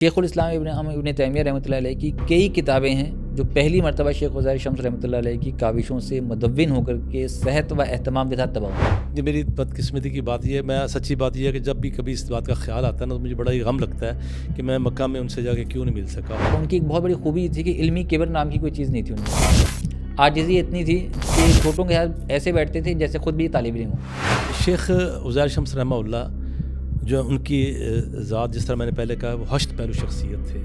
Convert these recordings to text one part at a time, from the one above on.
شیخ الاسلام ابن تیمیہ رحمۃ اللہ علیہ کی کئی کتابیں ہیں جو پہلی مرتبہ شیخ عزیر شمس رحمۃ اللہ علیہ کی کاوشوں سے مدون ہو کر کے صحت و اہتمام کے ساتھ تباہ ہوئی۔ یہ میری بدقسمتی کی بات یہ ہے، میں سچی بات یہ ہے کہ جب بھی کبھی اس بات کا خیال آتا ہے نا تو مجھے بڑا ہی غم لگتا ہے کہ میں مکہ میں ان سے جا کے کیوں نہیں مل سکا۔ ان کی ایک بہت بڑی خوبی تھی کہ علمی کبر نام کی کوئی چیز نہیں تھی ان میں، عاجزی اتنی تھی کہ چھوٹوں کے ساتھ ایسے بیٹھتے تھے جیسے خود بھی طالب علم ہوں۔ شیخ عزیر شمس رحمہ اللہ جو ان کی ذات، جس طرح میں نے پہلے کہا، وہ ہشت پہلو شخصیت تھے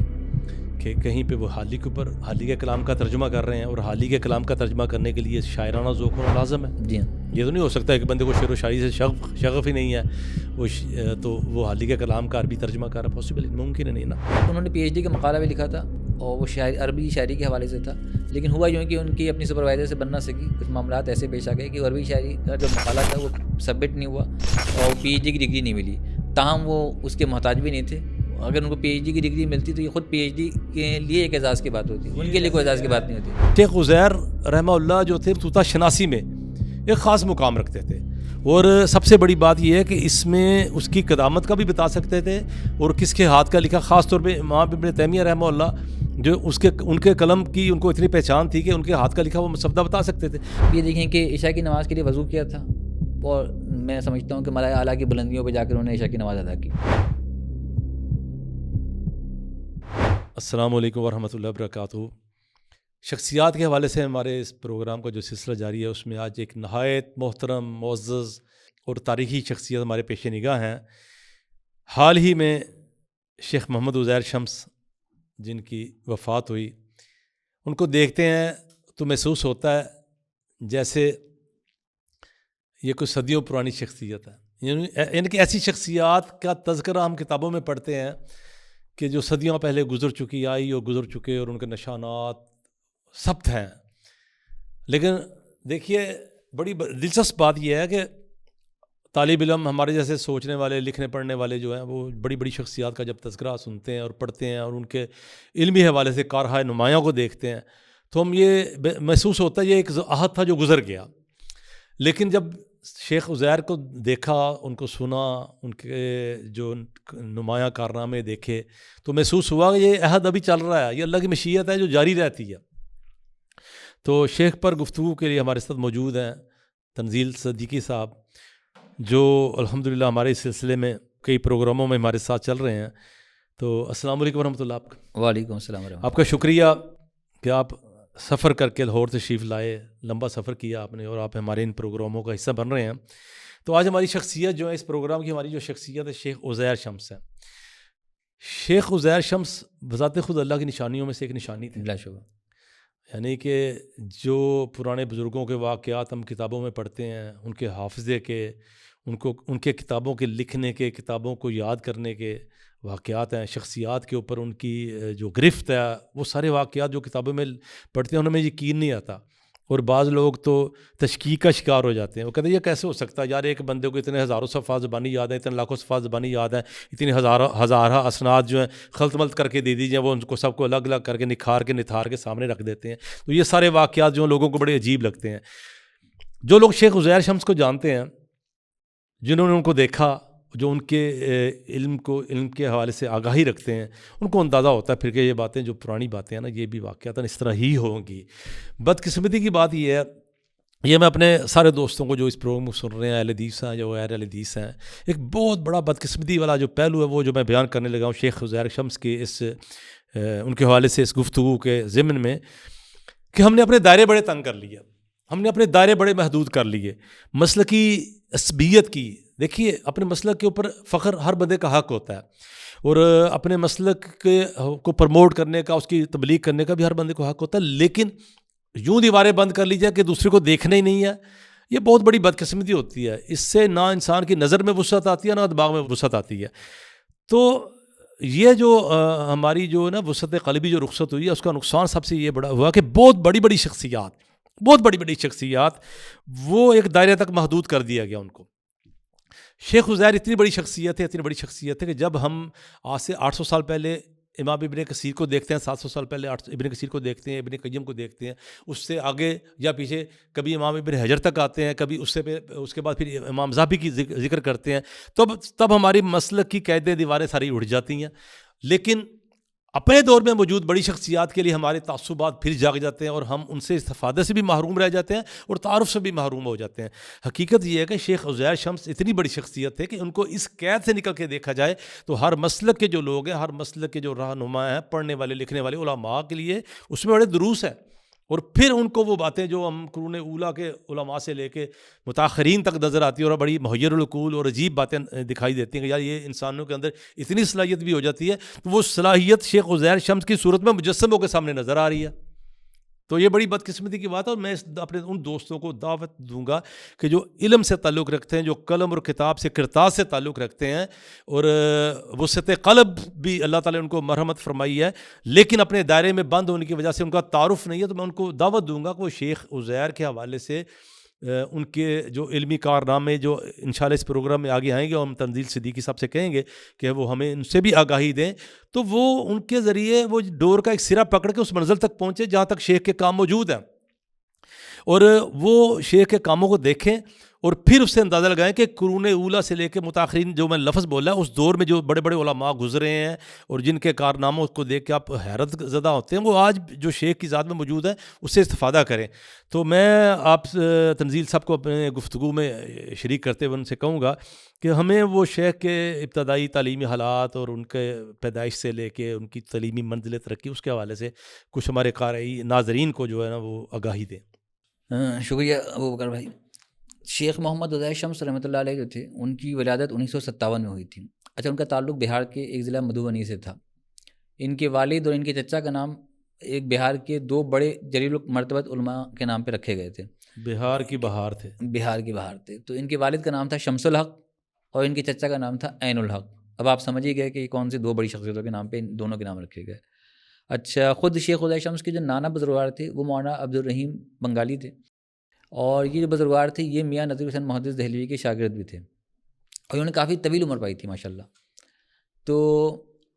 کہ کہیں پہ وہ حالی کے اوپر حالی کے کلام کا ترجمہ کر رہے ہیں، اور حالی کے کلام کا ترجمہ کرنے کے لیے شاعرانہ ذوق ہونا لازم ہے۔ جی ہاں، یہ تو نہیں ہو سکتا ہے کہ بندے کو شعر و شاعری سے شغف ہی نہیں ہے، تو وہ حالی کے کلام کا عربی ترجمہ کر رہا، پاسبل ممکن نہیں نا۔ انہوں نے پی ایچ ڈی کا مقالہ بھی لکھا تھا اور وہ عربی شاعری کے حوالے سے تھا، لیکن ہوا یوں کہ ان کی اپنی سپروائزر سے بن نہ سکی، کچھ معاملات ایسے پیش آ گئے کہ عربی شاعری کا جو مقالہ تھا وہ سبمٹ نہیں ہوا اور پی ایچ ڈی کی ڈگری نہیں ملی۔ تاہم وہ اس کے محتاج بھی نہیں تھے، اگر ان کو پی ایچ ڈی کی ڈگری ملتی تو یہ خود پی ایچ ڈی کے لیے ایک اعزاز کی بات ہوتی، ان کے لیے کوئی اعزاز کی بات نہیں ہوتی۔ شیخ عزیر رحمہ اللہ جو تھے طوطا شناسی میں ایک خاص مقام رکھتے تھے، اور سب سے بڑی بات یہ ہے کہ اس میں اس کی قدامت کا بھی بتا سکتے تھے اور کس کے ہاتھ کا لکھا، خاص طور پہ امام ابن تیمیہ رحمہ اللہ جو ان کے قلم کی ان کو اتنی پہچان تھی کہ ان کے ہاتھ کا لکھا وہ مسودہ بتا سکتے تھے۔ یہ دیکھیں کہ عشاء کی نماز کے لیے وضو کیا تھا، اور میں سمجھتا ہوں کہ ملائے اعلیٰ کی بلندیوں پہ جا کر انہوں نے عشاء کی نماز ادا کی۔ السلام علیکم ورحمۃ اللہ وبرکاتہ۔ شخصیات کے حوالے سے ہمارے اس پروگرام کا جو سلسلہ جاری ہے، اس میں آج ایک نہایت محترم، معزز اور تاریخی شخصیت ہمارے پیش نگاہ ہیں۔ حال ہی میں شیخ محمد عزیر شمس جن کی وفات ہوئی، ان کو دیکھتے ہیں تو محسوس ہوتا ہے جیسے یہ کوئی صدیوں پرانی شخصیت ہے، یعنی کہ ایسی شخصیات کا تذکرہ ہم کتابوں میں پڑھتے ہیں کہ جو صدیوں پہلے گزر چکی آئی اور گزر چکے، اور ان کے نشانات ثبت ہیں۔ لیکن دیکھیے، بڑی دلچسپ بات یہ ہے کہ طالب علم، ہمارے جیسے سوچنے والے، لکھنے پڑھنے والے جو ہیں، وہ بڑی بڑی شخصیات کا جب تذکرہ سنتے ہیں اور پڑھتے ہیں اور ان کے علمی حوالے سے کارہائے نمایاں کو دیکھتے ہیں تو ہم یہ محسوس ہوتا ہے یہ ایک عہد تھا جو گزر گیا۔ لیکن جب شیخ عزیر کو دیکھا، ان کو سنا، ان کے جو نمایاں کارنامے دیکھے تو محسوس ہوا کہ یہ عہد ابھی چل رہا ہے، یہ اللہ کی مشیت ہے جو جاری رہتی ہے۔ تو شیخ پر گفتگو کے لیے ہمارے ساتھ موجود ہیں تنزیل صدیقی صاحب، جو الحمدللہ ہمارے اس سلسلے میں کئی پروگراموں میں ہمارے ساتھ چل رہے ہیں۔ تو السلام علیکم ورحمۃ اللہ۔ آپ کا وعلیکم السلام ورحمۃ آپ کا شکریہ کہ آپ سفر کر کے لاہور تشریف لائے، لمبا سفر کیا آپ نے، اور آپ ہمارے ان پروگراموں کا حصہ بن رہے ہیں۔ تو آج ہماری شخصیت جو ہے، اس پروگرام کی ہماری جو شخصیت ہے، شیخ عزیر شمس ہے۔ شیخ عزیر شمس بذات خود اللہ کی نشانیوں میں سے ایک نشانی تھی، بلا شبہ۔ یعنی کہ جو پرانے بزرگوں کے واقعات ہم کتابوں میں پڑھتے ہیں، ان کے حافظے کے، ان کے کتابوں کے لکھنے کے، کتابوں کو یاد کرنے کے واقعات ہیں، شخصیات کے اوپر ان کی جو گرفت ہے، وہ سارے واقعات جو کتابوں میں پڑھتے ہیں انہیں میں یقین نہیں آتا، اور بعض لوگ تو تشکیک کا شکار ہو جاتے ہیں۔ وہ کہتے ہیں یہ کیسے ہو سکتا ہے یار، ایک بندے کو اتنے ہزاروں صفحات زبانی یاد ہیں، اتنے لاکھوں صفحات زبانی یاد ہیں، اتنی ہزارہ اسناد جو ہیں خلط ملط کر کے دے دیجیے، وہ ان کو سب کو الگ الگ کر کے نکھار کے نتھار کے سامنے رکھ دیتے ہیں۔ تو یہ سارے واقعات جو لوگوں کو بڑے عجیب لگتے ہیں۔ جو لوگ شیخ عزیر شمس کو جانتے ہیں، جنہوں نے ان کو دیکھا، جو ان کے علم کے حوالے سے آگاہی رکھتے ہیں، ان کو اندازہ ہوتا ہے پھر کہ یہ باتیں جو پرانی باتیں ہیں نا، یہ بھی واقعات اس طرح ہی ہوں گی۔ بدقسمتی کی بات یہ ہے، یہ میں اپنے سارے دوستوں کو جو اس پروگرام کو سن رہے ہیں، اہل حدیث ہیں جو غیر اہل حدیث ہیں، ایک بہت بڑا بدقسمتی والا جو پہلو ہے وہ جو میں بیان کرنے لگا ہوں شیخ عزیر شمس کے ان کے حوالے سے اس گفتگو کے ضمن میں، کہ ہم نے اپنے دائرے بڑے تنگ کر لیے، ہم نے اپنے دائرے بڑے محدود کر لیے مسلکی عصبیت کی۔ دیکھیے، اپنے مسلک کے اوپر فخر ہر بندے کا حق ہوتا ہے، اور اپنے مسلک کو پروموٹ کرنے کا، اس کی تبلیغ کرنے کا بھی ہر بندے کو حق ہوتا ہے، لیکن یوں دیواریں بند کر لی جائے کہ دوسرے کو دیکھنا ہی نہیں ہے، یہ بہت بڑی بدقسمتی ہوتی ہے۔ اس سے نہ انسان کی نظر میں وسعت آتی ہے، نہ دماغ میں وسعت آتی ہے۔ تو یہ جو ہماری جو نا وسعت قلبی جو رخصت ہوئی ہے، اس کا نقصان سب سے یہ بڑا ہوا کہ بہت بڑی بڑی شخصیات وہ ایک دائرے تک محدود کر دیا گیا ان کو۔ شیخ عزیر اتنی بڑی شخصیت ہے کہ جب ہم آج سے 800 سال پہلے امام ابن کثیر کو دیکھتے ہیں، 700 سال پہلے ابن کثیر کو دیکھتے ہیں، ابن قیم کو دیکھتے ہیں، اس سے آگے یا پیچھے کبھی امام ابن حجر تک آتے ہیں، کبھی اس کے بعد پھر امام ذہبی کی ذکر کرتے ہیں، تب ہماری مسلک کی قید دیواریں ساری اٹھ جاتی ہیں۔ لیکن اپنے دور میں موجود بڑی شخصیات کے لیے ہمارے تعصبات پھر جاگ جاتے ہیں اور ہم ان سے استفادے سے بھی محروم رہ جاتے ہیں اور تعارف سے بھی محروم ہو جاتے ہیں. حقیقت یہ ہے کہ شیخ عزیر شمس اتنی بڑی شخصیت ہے کہ ان کو اس قید سے نکل کے دیکھا جائے تو ہر مسلک کے جو لوگ ہیں, ہر مسلک کے جو رہنما ہیں, پڑھنے والے لکھنے والے علماء کے لیے اس میں بڑے دروس ہیں. اور پھر ان کو وہ باتیں جو ہم قرون اولیٰ کے علماء سے لے کے متاخرین تک نظر آتی ہیں اور بڑی محیر العقول اور عجیب باتیں دکھائی دیتی ہیں کہ یار یہ انسانوں کے اندر اتنی صلاحیت بھی ہو جاتی ہے, تو وہ صلاحیت شیخ عزیر شمس کی صورت میں مجسم ہو کے سامنے نظر آ رہی ہے. تو یہ بڑی بدقسمتی کی بات ہے. اور میں اپنے ان دوستوں کو دعوت دوں گا کہ جو علم سے تعلق رکھتے ہیں, جو قلم اور کتاب سے کرتاز سے تعلق رکھتے ہیں, اور وسعت قلب بھی اللہ تعالیٰ نے ان کو مرحمت فرمائی ہے, لیکن اپنے دائرے میں بند ہونے کی وجہ سے ان کا تعارف نہیں ہے, تو میں ان کو دعوت دوں گا کہ وہ شیخ عزیر کے حوالے سے ان کے جو علمی کارنامے جو انشاءاللہ اس پروگرام میں آگے آئیں گے, اور ہم تنزیل صدیقی صاحب سے کہیں گے کہ وہ ہمیں ان سے بھی آگاہی دیں, تو وہ ان کے ذریعے وہ ڈور کا ایک سرا پکڑ کے اس منزل تک پہنچے جہاں تک شیخ کے کام موجود ہیں, اور وہ شیخ کے کاموں کو دیکھیں اور پھر اس سے اندازہ لگائیں کہ قرون اولیٰ سے لے کے متاخرین جو میں لفظ بولا ہے, اس دور میں جو بڑے بڑے علماء گزرے ہیں اور جن کے کارناموں کو دیکھ کے آپ حیرت زدہ ہوتے ہیں, وہ آج جو شیخ کی ذات میں موجود ہے اس سے استفادہ کریں. تو میں آپ تنزیل صاحب کو اپنے گفتگو میں شریک کرتے ہوئے ان سے کہوں گا کہ ہمیں وہ شیخ کے ابتدائی تعلیمی حالات اور ان کے پیدائش سے لے کے ان کی تعلیمی منزل ترقی, اس کے حوالے سے کچھ ہمارے قارئ ناظرین کو جو ہے نا وہ آگاہی دیں. شکریہ ابوبکر بھائی. شیخ محمد عزیر شمس رحمۃ اللہ علیہ جو تھے, ان کی ولادت 1957 میں ہوئی تھی. اچھا, ان کا تعلق بہار کے ایک ضلع مدھوبنی سے تھا. ان کے والد اور ان کے چچا کا نام ایک بہار کے 2 بڑے جلیل المرتبت علماء کے نام پہ رکھے گئے تھے. بہار کی بہار تھے. بہار کی بہار تھے. تو ان کے والد کا نام تھا شمس الحق اور ان کے چچا کا نام تھا عین الحق. اب آپ سمجھ ہی گئے کہ یہ کون سی 2 بڑی شخصیتوں کے نام پہ ان دونوں کے نام رکھے گئے. اچھا, خود شیخ عزیر شمس کے جو نانا بزرگوار تھے وہ مولانا عبدالرحیم بنگالی تھے, اور یہ جو بزرگوار تھے یہ میاں نذیر حسین محدث دہلوی کے شاگرد بھی تھے, اور انہوں نے کافی طویل عمر پائی تھی ماشاءاللہ. تو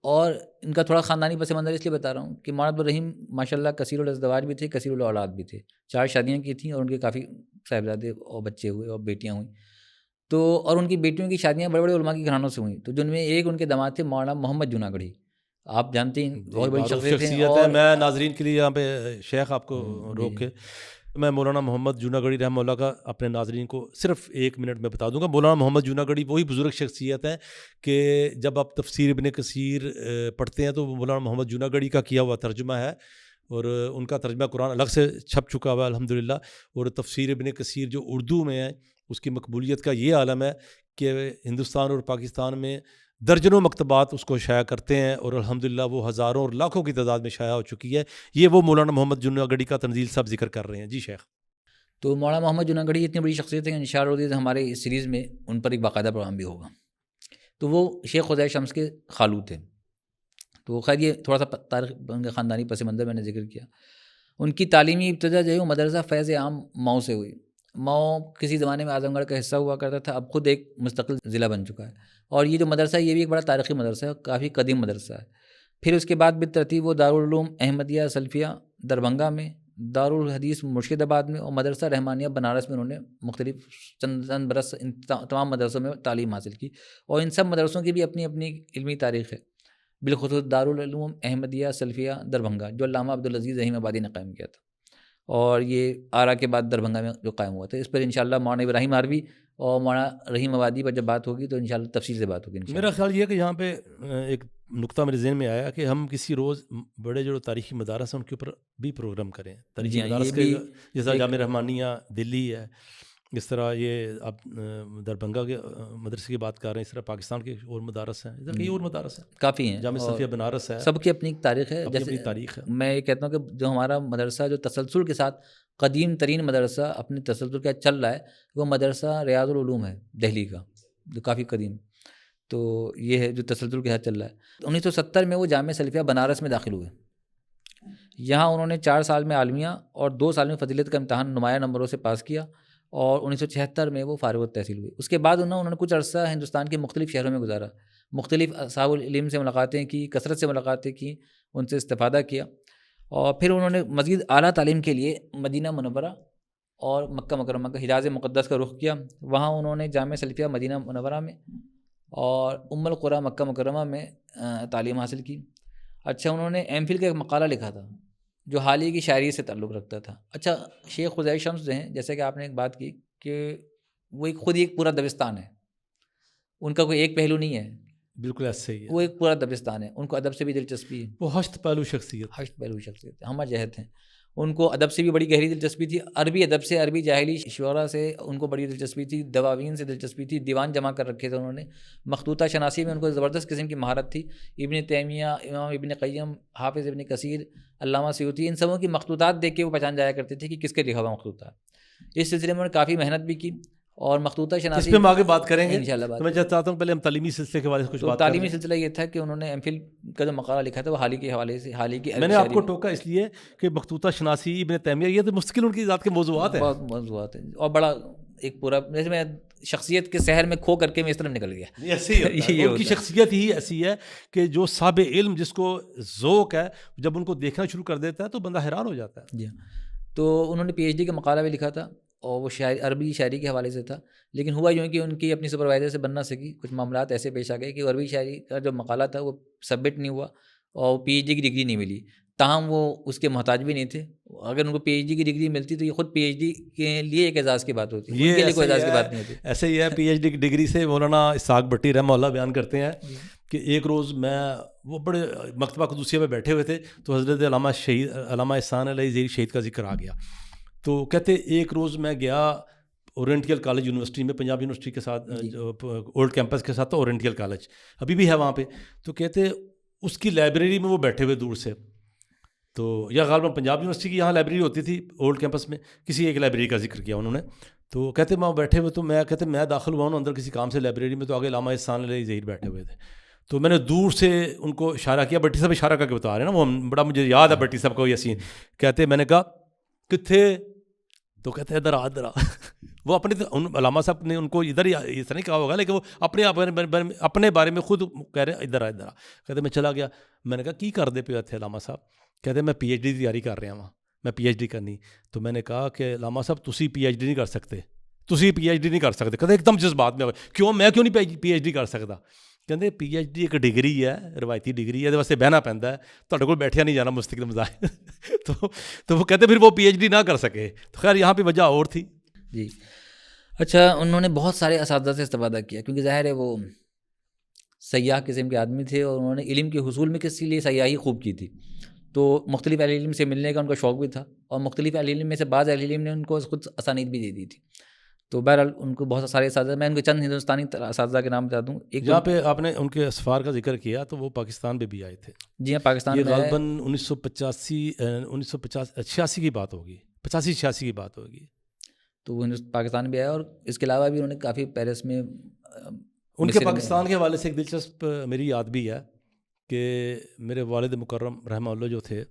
اور ان کا تھوڑا خاندانی پس منظر اس لیے بتا رہا ہوں کہ مولانا عبدالرحیم ماشاءاللہ کثیر الازدواج بھی تھے, کثیر الاولاد بھی تھے. 4 شادیاں کی تھیں اور ان کے کافی صاحبزادے اور بچے ہوئے اور بیٹیاں ہوئیں. تو اور ان کی بیٹیوں کی شادیاں بڑے بڑے علماء کے گھرانوں سے ہوئیں. تو جن میں ایک ان کے داماد تھے مولانا محمد جوناگڑھی, آپ جانتے ہیں بہت بڑی شخصیت ہے. میں ناظرین کے لیے یہاں پہ شیخ آپ کو روک کے میں مولانا محمد جوناگڑھی رحمہ اللہ کا اپنے ناظرین کو صرف 1 منٹ میں بتا دوں گا. مولانا محمد جوناگڑھی وہی بزرگ شخصیت ہے کہ جب آپ تفسیر ابن کثیر پڑھتے ہیں تو مولانا محمد جوناگڑھی کا کیا ہوا ترجمہ ہے, اور ان کا ترجمہ قرآن الگ سے چھپ چکا ہوا ہے الحمدللہ. اور تفسیر ابن کثیر جو اردو میں ہے اس کی مقبولیت کا یہ عالم ہے کہ ہندوستان اور پاکستان میں درجنوں مکتبات اس کو شائع کرتے ہیں, اور الحمدللہ وہ ہزاروں اور لاکھوں کی تعداد میں شائع ہو چکی ہے. یہ وہ مولانا محمد جوناگڑھی کا تنزیل صاحب ذکر کر رہے ہیں. جی شیخ. تو مولانا محمد جوناگڑھی اتنی بڑی شخصیت ہے کہ انشاءاللہ ہمارے اس سیریز میں ان پر ایک باقاعدہ پروگرام بھی ہوگا. تو وہ شیخ عزیر شمس کے خالو تھے. تو خیر یہ تھوڑا سا تاریخ ان کے خاندانی پس منظر میں نے ذکر کیا. ان کی تعلیمی ابتدا جو ہے وہ مدرسہ فیض عام مئو سے ہوئی. مئو کسی زمانے میں اعظم گڑھ کا حصہ ہوا کرتا تھا, اب خود ایک مستقل ضلع بن چکا ہے. اور یہ جو مدرسہ ہے یہ بھی ایک بڑا تاریخی مدرسہ ہے, کافی قدیم مدرسہ ہے. پھر اس کے بعد بالترتیب وہ دارالعلوم احمدیہ سلفیہ دربھنگہ میں, دارالحدیث مرشد آباد میں, اور مدرسہ رحمانیہ بنارس میں انہوں نے مختلف چند برس ان تمام مدرسوں میں تعلیم حاصل کی. اور ان سب مدرسوں کی بھی اپنی اپنی علمی تاریخ ہے, بالخصوص دارالعلوم احمدیہ سلفیہ دربھنگہ جو علامہ عبدالعزیز رحیم آبادی نے قائم کیا تھا, اور یہ آرا کے بعد دربھنگہ میں جو قائم ہوا تھا. اس پر انشاءاللہ مولانا ابراہیم عربی اور مولانا رحیم آبادی پر جب بات ہوگی تو انشاءاللہ تفصیل سے بات ہوگی. میرا خیال یہ ہے کہ یہاں پہ ایک نقطہ میرے ذہن میں آیا کہ ہم کسی روز بڑے جو تاریخی مدارس ہیں ان کے اوپر بھی پروگرام کریں. تاریخی مدارس کے جیسا جامع رحمانیہ دلی ہے, اس طرح یہ آپ دربھنگہ کے مدرسے کی بات کر رہے ہیں, اس طرح پاکستان کے اور مدارس ہیں, ادھر کئی اور مدارس ہیں کافی ہیں, جامع سلفیہ بنارس ہے, سب کی اپنی تاریخ ہے. جیسے تاریخ ہے. میں یہ کہتا ہوں کہ جو ہمارا مدرسہ جو تسلسل کے ساتھ قدیم ترین مدرسہ اپنے تسلسل کے ساتھ چل رہا ہے وہ مدرسہ ریاض العلوم ہے دہلی کا, جو کافی قدیم. تو یہ ہے جو تسلسل کے ساتھ چل رہا ہے. 1970 میں وہ جامع سلفیہ بنارس میں داخل ہوئے. یہاں انہوں نے 4 سال میں عالمیہ اور 2 سال میں فضیلت کا امتحان نمایاں نمبروں سے پاس کیا, اور 1976 میں وہ فارغ التحصیل ہوئے. اس کے بعد انہوں نے کچھ عرصہ ہندوستان کے مختلف شہروں میں گزارا, مختلف اصحاب العلم سے ملاقاتیں کی, کثرت سے ملاقاتیں کی, ان سے استفادہ کیا. اور پھر انہوں نے مزید اعلیٰ تعلیم کے لیے مدینہ منورہ اور مکہ مکرمہ کا حجاز مقدس کا رخ کیا. وہاں انہوں نے جامع سلفیہ مدینہ منورہ میں اور ام القریٰ مکہ مکرمہ میں تعلیم حاصل کی. اچھا انہوں نے ایم فل کا ایک مقالہ لکھا تھا جو حالیہ کی شاعری سے تعلق رکھتا تھا. اچھا شیخ عزیر شمس جو ہیں, جیسے کہ آپ نے ایک بات کی کہ وہ خود ہی ایک پورا دبستان ہے, ان کا کوئی ایک پہلو نہیں ہے, بالکل ایسے ہی ہے. وہ ایک پورا دبستان ہے. ان کو ادب سے بھی دلچسپی ہے, وہ ہشت پہلو شخصیت. ہشت پہلو شخصیت ہمہ جہت ہیں. ان کو ادب سے بھی بڑی گہری دلچسپی تھی, عربی ادب سے, عربی جاہلی شعرا سے ان کو بڑی دلچسپی تھی, دواوین سے دلچسپی تھی, دیوان جمع کر رکھے تھے انہوں نے, مخطوطہ شناسی میں ان کو زبردست قسم کی مہارت تھی. ابن تیمیہ, امام ابن قیم, حافظ ابن کثیر, علامہ سیوطی, ان سبوں کی مخطوطات دیکھ کے وہ پہچان جایا کرتے تھے کہ کس کے لکھا ہوا مخطوطہ ہے. اس سلسلے میں انہوں نے کافی محنت بھی کی اور مخطوطہ اس شناسی پہ ہم آگے بات کریں گے انشاءاللہ تو میں چاہتا ہوں پہلے ہم تعلیمی سلسلے کے بارے میں کچھ بات کریں. تعلیمی سلسلہ یہ تھا کہ انہوں نے ایم فل کا جو مقالہ لکھا تھا وہ حالیہ کے حوالے سے, حالیہ کی میں نے آپ کو ٹوکا اس لیے کہ مخطوطہ شناسی, ابن تیمیہ, یہ تو مستقل ان کی ذات کے موضوعات ہیں, بہت موضوعات ہیں, اور بڑا ایک پورا, جیسے میں شخصیت کے سحر میں کھو کر کے میں اس طرف نکل گیا. ایسے ہی ان کی شخصیت ہی ایسی ہے کہ جو صاحب علم جس کو ذوق ہے جب ان کو دیکھنا شروع کر دیتا ہے تو بندہ حیران ہو جاتا ہے. جی تو انہوں نے پی ایچ ڈی کا مقالہ بھی لکھا تھا اور وہ عربی شاعری کے حوالے سے تھا, لیکن ہوا یوں کہ ان کی اپنی سپروائزر سے بن نہ سکی. کچھ معاملات ایسے پیش آ گئے کہ عربی شاعری کا جو مقالہ تھا وہ سبمٹ نہیں ہوا اور پی ایچ ڈی کی ڈگری نہیں ملی. تاہم وہ اس کے محتاج بھی نہیں تھے. اگر ان کو پی ایچ ڈی کی ڈگری ملتی تو یہ خود پی ایچ ڈی کے لیے ایک اعزاز کی بات ہوتی, ان کے لیے کوئی اعزاز کی بات نہیں ہوتی. ایسے ہی ہے. پی ایچ ڈی کی ڈگری سے مولانا اسحاق بھٹی رحمہ اللہ بیان کرتے ہیں کہ ایک روز میں, وہ بڑے مکتبہ قدوسیہ میں بیٹھے ہوئے تھے تو حضرت علامہ احسان علیہ زیری شہید کا ذکر آ گیا. تو کہتے ایک روز میں گیا اورینٹیل کالج یونیورسٹی میں, پنجاب یونیورسٹی کے ساتھ اولڈ کیمپس کے ساتھ اورینٹیل کالج ابھی بھی ہے وہاں پہ. تو کہتے اس کی لائبریری میں وہ بیٹھے ہوئے دور سے, تو یا غالباً پنجاب یونیورسٹی کی یہاں لائبریری ہوتی تھی اولڈ کیمپس میں, کسی ایک لائبریری کا ذکر کیا انہوں نے. تو کہتے میں بیٹھے ہوئے, تو میں داخل ہوا ہوں اندر کسی کام سے لائبریری میں, تو آگے علامہ احسان علیہ ظہیر بیٹھے ہوئے تھے. تو میں نے دور سے ان کو اشارہ کیا, بٹی صاحب اشارہ کر کے بتا رہے ہیں نا, وہ بڑا مجھے یاد ہے بٹی صاحب کو یہ سین. کہتے میں نے کہا کتنے, تو کہتے ادھر آ. وہ علامہ صاحب نے ان کو ادھر ہی ایسا نہیں کہا ہوگا, لیکن وہ اپنے بارے میں خود کہہ رہے ہیں ادھر آ. کہتے میں چلا گیا. میں نے کہا کی کر دے پہ تھے علامہ صاحب؟ کہتے میں پی ایچ ڈی کی تیاری کر رہا ہوں, میں پی ایچ ڈی کرنی. تو میں نے کہا کہ علامہ صاحب تسی پی ایچ ڈی نہیں کر سکتے, تسی پی ایچ ڈی نہیں کر سکتے. کہتے ایک دم جذبات میں کیوں, میں کیوں نہیں پی ایچ ڈی کر سکتا؟ کہتے پی ایچ ڈی ایک ڈگری ہے, روایتی ڈگری ہے, واسطے بہنا پہنتا ہے, تھوڑے کو بیٹھیا نہیں جانا مستقل مزاح. تو وہ کہتے پھر وہ پی ایچ ڈی نہ کر سکے. تو خیر یہاں پہ وجہ اور تھی. جی اچھا, انہوں نے بہت سارے اساتذہ سے استفادہ کیا کیونکہ ظاہر ہے وہ سیاح قسم کے آدمی تھے اور انہوں نے علم کے حصول میں کسی لیے سیاحی خوب کی تھی. تو مختلف اہل علم سے ملنے کا ان کا شوق بھی تھا اور مختلف اہل علم میں سے بعض اہل علم نے ان کو خود اسانید بھی دے دی تھی. تو بہرحال ان کو بہت سارے اساتذہ, میں ان کے چند ہندوستانی اساتذہ کے نام بتا دوں. ایک جہاں پہ آپ نے ان کے اسفار کا ذکر کیا تو وہ پاکستان پہ بھی آئے تھے. جی ہاں, پاکستان میں غالباً 1986 کی بات ہوگی, 85-86 کی بات ہوگی. تو وہ پاکستان بھی آیا اور اس کے علاوہ بھی انہوں نے کافی پیرس میں. ان کے پاکستان کے حوالے سے ایک دلچسپ میری یاد بھی ہے کہ میرے والد مکرم رحمہ اللہ جو تھے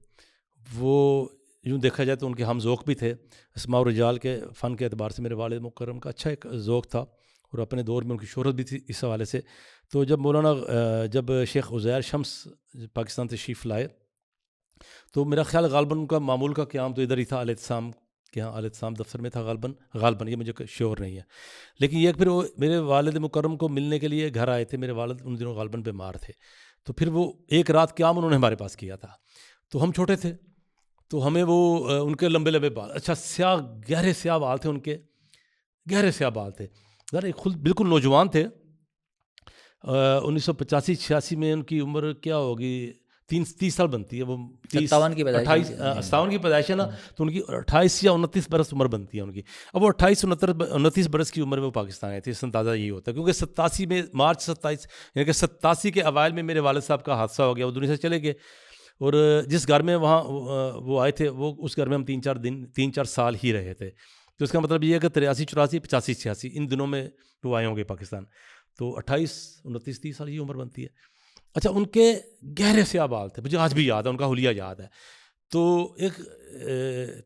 وہ یوں دیکھا جائے تو ان کے ہم ذوق بھی تھے. اسماء الرجال کے فن کے اعتبار سے میرے والد مکرم کا اچھا ایک ذوق تھا اور اپنے دور میں ان کی شہرت بھی تھی اس حوالے سے. تو جب شیخ عزیر شمس پاکستان تشریف لائے تو میرا خیال غالباً ان کا معمول کا قیام تو ادھر ہی تھا, الاعتصام کے یہاں الاعتصام دفتر میں تھا غالباً یہ مجھے شیور نہیں ہے. لیکن یہ پھر وہ میرے والد مکرم کو ملنے کے لیے گھر آئے تھے. میرے والد ان دنوں غالباً بیمار تھے, تو پھر وہ ایک رات قیام انہوں نے ہمارے پاس کیا تھا. تو ہم چھوٹے تھے تو ہمیں وہ ان کے لمبے لمبے بال, اچھا سیاہ گہرے سیاہ بال تھے, ان کے گہرے سیاہ بال تھے, ذرا خود بالکل نوجوان تھے. 1985-86 میں ان کی عمر کیا ہوگی, 30 سال بنتی ہے. وہ 57 کی پیدائش ہے نا, تو ان کی 28 یا 29 برس عمر بنتی ہے ان کی. اب وہ 28-29 برس کی عمر میں وہ پاکستان آئے تھے. اس اندازہ یہی ہوتا ہے کیونکہ 87 میں مارچ 27 یعنی کہ 87 کے اوائل میں میرے والد صاحب کا حادثہ ہو گیا, وہ دنیا سے چلے گئے. اور جس گھر میں وہاں وہ آئے تھے وہ اس گھر میں ہم 3-4 سال ہی رہے تھے. تو اس کا مطلب یہ ہے کہ 83-84 85-86 ان دنوں میں وہ آئے ہوں گے پاکستان. تو 28-29-30 سال یہ عمر بنتی ہے. اچھا ان کے گہرے سیاہ بال تھے, مجھے آج بھی یاد ہے, ان کا حلیہ یاد ہے. تو ایک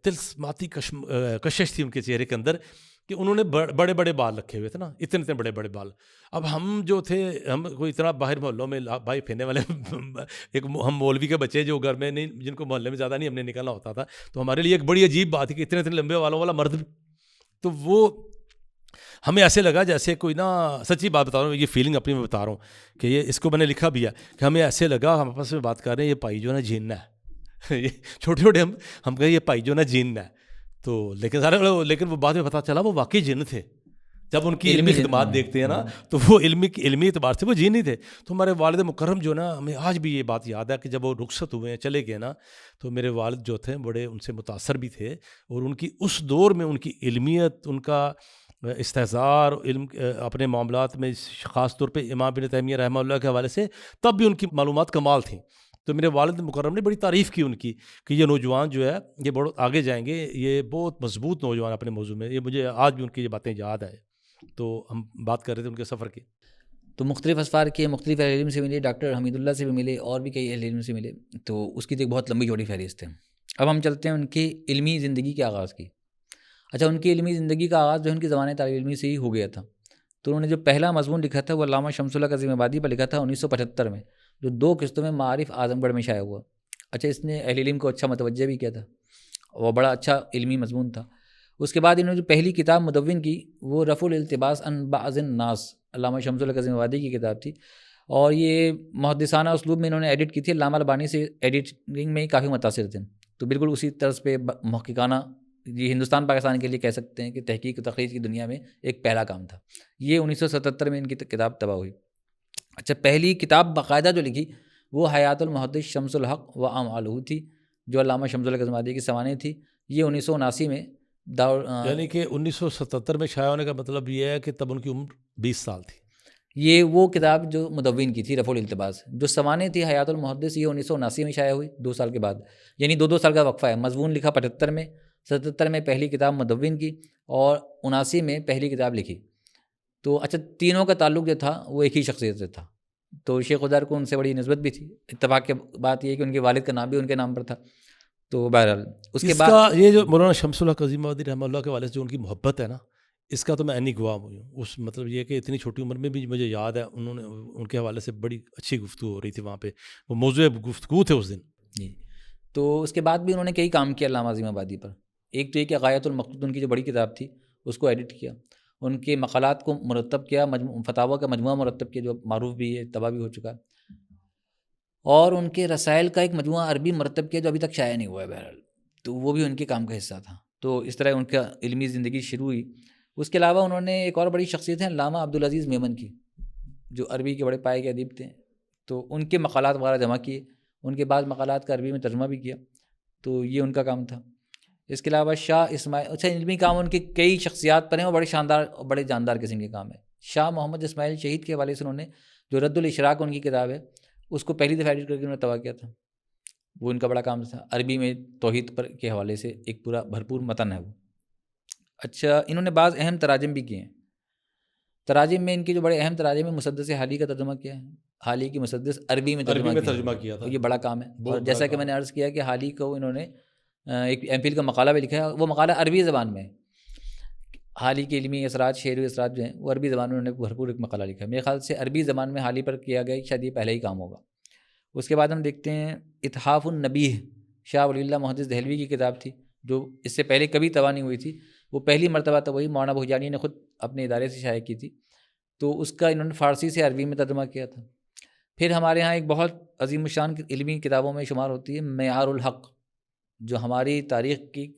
تلسماتی کشش تھی ان کے چہرے کے اندر کہ انہوں نے بڑے بڑے بال رکھے ہوئے تھے نا, اتنے بڑے بڑے بال. اب ہم جو تھے, ہم کوئی اتنا باہر محلوں میں بھائی پھیرنے والے ایک ہم مولوی کے بچے جو گھر میں نہیں, جن کو محلے میں زیادہ نہیں ہم نے نکلنا ہوتا تھا, تو ہمارے لیے ایک بڑی عجیب بات تھی کہ اتنے لمبے والوں والا مرد. تو وہ ہمیں ایسے لگا جیسے کوئی نا، سچی بات بتا رہا ہوں، یہ فیلنگ اپنی میں بتا رہا ہوں کہ یہ اس کو میں نے لکھا بھی ہے کہ ہمیں ایسے لگا، ہم آپس میں بات کر رہے ہیں، یہ بھائی جو ہے نا جیننا ہے یہ چھوٹے چھوٹے ہم کہیں یہ بھائی جو ہے نا جیننا ہے. تو لیکن وہ بعد میں پتہ چلا وہ واقعی جن تھے. جب ان کی علمی خدمات دیکھتے ہیں نا تو وہ علمی اعتبار سے وہ جین ہی تھے. تو ہمارے والد مکرم جو نا، ہمیں آج بھی یہ بات یاد ہے کہ جب وہ رخصت ہوئے ہیں، چلے گئے نا، تو میرے والد جو تھے بڑے ان سے متاثر بھی تھے، اور ان کی اس دور میں ان کی علمیت، ان کا استحضار علم اپنے معاملات میں، خاص طور پہ امام ابن تیمیہ رحمہ اللہ کے حوالے سے، تب بھی ان کی معلومات کمال تھیں. تو میرے والد مکرم نے بڑی تعریف کی ان کی کہ یہ نوجوان جو ہے یہ بہت آگے جائیں گے، یہ بہت مضبوط نوجوان اپنے موضوع میں. یہ مجھے آج بھی ان کی یہ باتیں یاد آئے. تو ہم بات کر رہے تھے ان کے سفر کی. تو مختلف اسفار کے مختلف اہل علم سے ملے، ڈاکٹر حمید اللہ سے بھی ملے، اور بھی کئی اہل علم سے ملے. تو اس کی تو ایک بہت لمبی چوڑی فہرست ہے. اب ہم چلتے ہیں ان کی علمی زندگی کے آغاز کی. اچھا، ان کی علمی زندگی کا آغاز جو ان کے زمانے طالب علمی سے ہی ہو گیا تھا. تو انہوں نے جو پہلا مضمون لکھا تھا وہ علامہ شمس اللہ کاظم آبادی پر لکھا تھا 1975 میں، جو 2 قسطوں میں معارف اعظم گڑھ میں شائع ہوا. اچھا، اس نے اہل علم کو اچھا متوجہ بھی کیا تھا، وہ بڑا اچھا علمی مضمون تھا. اس کے بعد انہوں نے جو پہلی کتاب مدون کی وہ رفع الالتباس عن بعض الناس، علامہ شمس اللہ کاظم آبادی کی کتاب تھی. اور یہ محدثانہ اسلوب میں انہوں نے ایڈٹ کی تھی. علامہ البانی سے ایڈیٹنگ میں ہی کافی متاثر تھے. تو بالکل اسی طرز پہ محققانہ، یہ ہندوستان پاکستان کے لیے کہہ سکتے ہیں کہ تحقیق و تخریج کی دنیا میں ایک پہلا کام تھا. یہ 1977 میں ان کی کتاب طبع ہوئی. اچھا، پہلی کتاب باقاعدہ جو لکھی وہ حیات المحدث شمس الحق و اعمالہ تھی، جو علامہ شمس اللہ کاظم آبادی کی سوانح تھی. یہ 1979 میں یعنی کہ 1977 میں شائع ہونے کا مطلب یہ ہے کہ تب ان کی عمر 20 سال تھی. یہ وہ کتاب جو مدون کی تھی رفع الالتباس، جو سوانح تھی حیات المحدث، یہ 1979 میں شائع ہوئی، 2 سال کے بعد. یعنی 2 سال کا وقفہ ہے. مضمون لکھا 75 میں، 77 میں پہلی کتاب مدون کی، اور 79 میں پہلی کتاب لکھی. تو اچھا، تینوں کا تعلق جو تھا وہ ایک ہی شخصیت سے تھا. تو شیخ خضر کو ان سے بڑی نسبت بھی تھی. اتفاق کی بات یہ ہے کہ ان کے والد کا نام بھی ان کے نام پر تھا. تو بہرحال اس کے بعد یہ جو مولانا شمس اللہ کاظم آبادی رحمہ اللہ کے والے سے جو ان کی محبت ہے نا، اس کا تو میں عینی گواہ ہوئی ہوں. اس مطلب یہ کہ اتنی چھوٹی عمر میں بھی مجھے یاد ہے انہوں نے ان کے حوالے سے بڑی اچھی گفتگو ہو رہی تھی وہاں پہ، وہ موضوع گفتگو تھے اس دن. جی. تو اس کے بعد بھی انہوں نے کئی کام کیا علامہ عظیم آبادی پر. ایک تو یہ کہ غایۃ المقصود ان کی جو بڑی کتاب تھی اس کو ایڈٹ کیا، ان کے مقالات کو مرتب کیا، فتاویٰ کا مجموعہ مرتب کیا جو معروف بھی ہے، طبع بھی ہو چکا ہے، اور ان کے رسائل کا ایک مجموعہ عربی مرتب کیا جو ابھی تک شائع نہیں ہوا ہے بہرحال. تو وہ بھی ان کے کام کا حصہ تھا. تو اس طرح ان کا علمی زندگی شروع ہوئی. اس کے علاوہ انہوں نے ایک اور بڑی شخصیت ہیں علامہ عبدالعزیز میمن کی، جو عربی کے بڑے پائے کے ادیب تھے. تو ان کے مقالات وغیرہ جمع کیے، ان کے بعد مقالات کا عربی میں ترجمہ بھی کیا. تو یہ ان کا کام تھا. اس کے علاوہ شاہ اسماعیل، اچھا علمی کام ان کے کئی شخصیات پر ہیں، وہ بڑے شاندار، بڑے جاندار قسم کے کام ہے. شاہ محمد اسماعیل شہید کے حوالے سے انہوں نے جو رد الاشراق ان کی کتاب ہے اس کو پہلی دفعہ ایڈٹ کر کے انہوں نے طبع کیا تھا. وہ ان کا بڑا کام تھا. عربی میں توحید پر کے حوالے سے ایک پورا بھرپور متن ہے وہ. اچھا، انہوں نے بعض اہم تراجم بھی کیے ہیں. تراجم میں ان کے جو بڑے اہم تراجم ہیں، مسدس حالی کا ترجمہ کیا ہے، حالی کی مسدس عربی میں ترجمہ کیا تھا. یہ بڑا کام ہے. اور جیسا کہ میں نے عرض کیا کہ حالی کو انہوں نے ایک ایم فل کا مقالہ بھی لکھا ہے، وہ مقالہ عربی زبان میں ہے. حالی کے علمی اثرات، شعری اثرات جو ہیں وہ عربی زبان میں انہوں نے بھرپور ایک مقالہ لکھا ہے. میرے خیال سے عربی زبان میں حالی پر کیا گیا شاید یہ پہلا ہی کام ہوگا. اس کے بعد ہم دیکھتے ہیں اتحاف النبیہ، شاہ ولی اللہ محدث دہلوی کی کتاب تھی، جو اس سے پہلے کبھی طبع نہیں ہوئی تھی. وہ پہلی مرتبہ تو وہی مولانا بھوجانی نے خود اپنے ادارے سے شائع کی تھی. تو اس کا انہوں نے فارسی سے عربی میں ترجمہ کیا تھا. پھر ہمارے ہاں ایک بہت عظیم الشان علمی کتابوں میں شمار ہوتی ہے معیار الحق، جو ہماری تاریخ کی